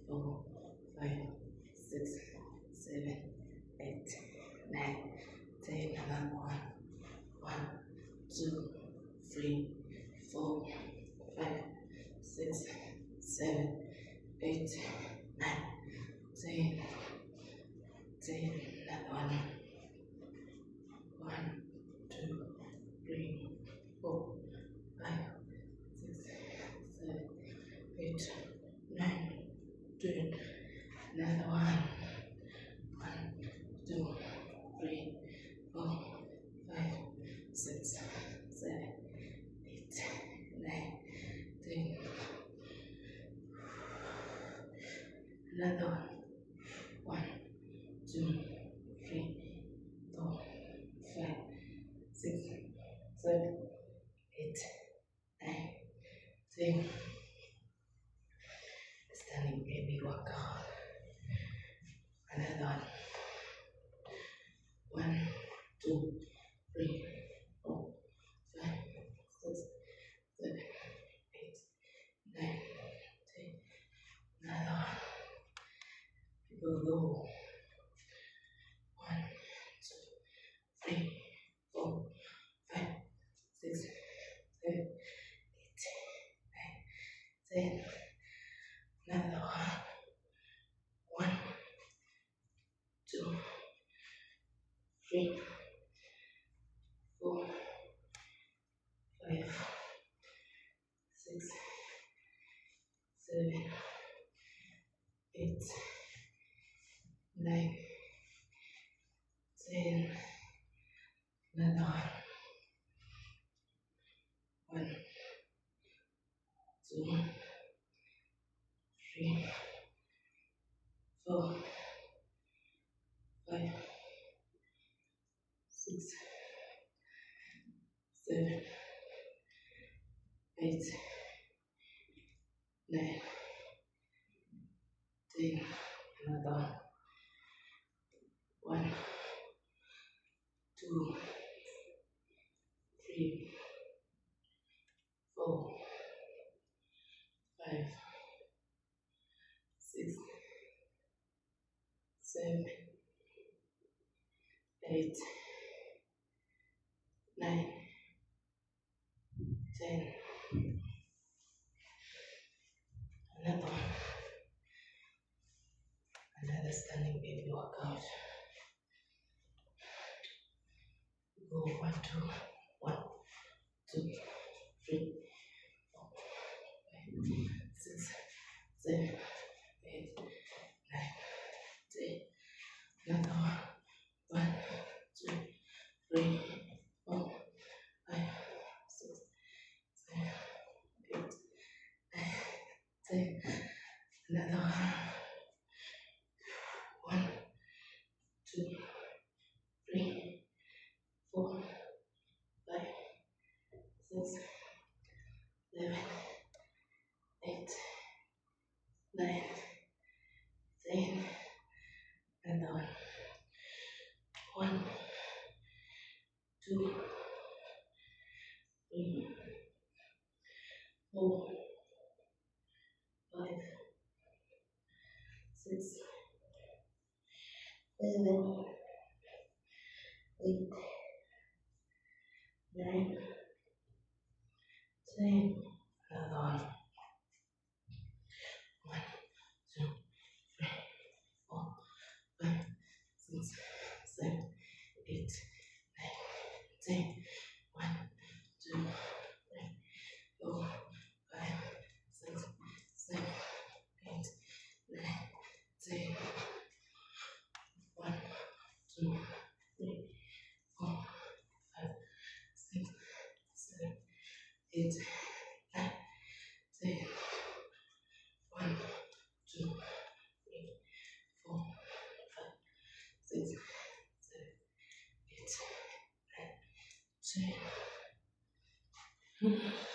4, 5, 6, 7, 8, 9, 10, another one. 1, 2, 3, 4, 5, 6, 7, 8, 9, 10, 10, another one. 1, 2, 3, 4, 5, 6, 7, 8, 9, 10, another one. 1, 2, 3, 4, 5, 6, 7, 8, 9, 10. Another one. 1, 2, 3, 4, 5, 6, 7, 8, 9, 10. Standing baby workout. Another one. 1, 2, 3, 4, 5, 6, 7, 8, 9, 10. Another one. Go. 1, 2, 3, 4, 5, 6, 7, 8, 9, 10. Another one. 1, 2, 3, 4, 5, 6, 7, 8, 9, 10. Another one. 1, 2, 3, 4, 5, 6, 7, 8, 9, 10. Another one. 1, 2, 3, 4, 5, 6, 7, 8, 9, 10. Another one. Another standing baby workout. Go 1, 2, 1, 2, 3, 4, 5, 6, 7, 8, 9, 10. Another one. 1, 2, 3, 4, 5, 6, 7, 8, 9, 10. Another one. 1, 2, 3, 4, 5, 6, 7, 8, 9, 10. Another one. 1, 2, 3, 4, 5, 6, 7, 8, 9, 10. Another one. 1, 2, 3, 4, 5, 6, 7, 8, 9, 10. 1, 2, 3, 4, 5, 6, 7, 8, 9, 10. 1, 2, 3, 4, 5, 6, 7, 8, 9, 10. 1, 2, 3, 4, 5, 6, 7, 8, 9, 10.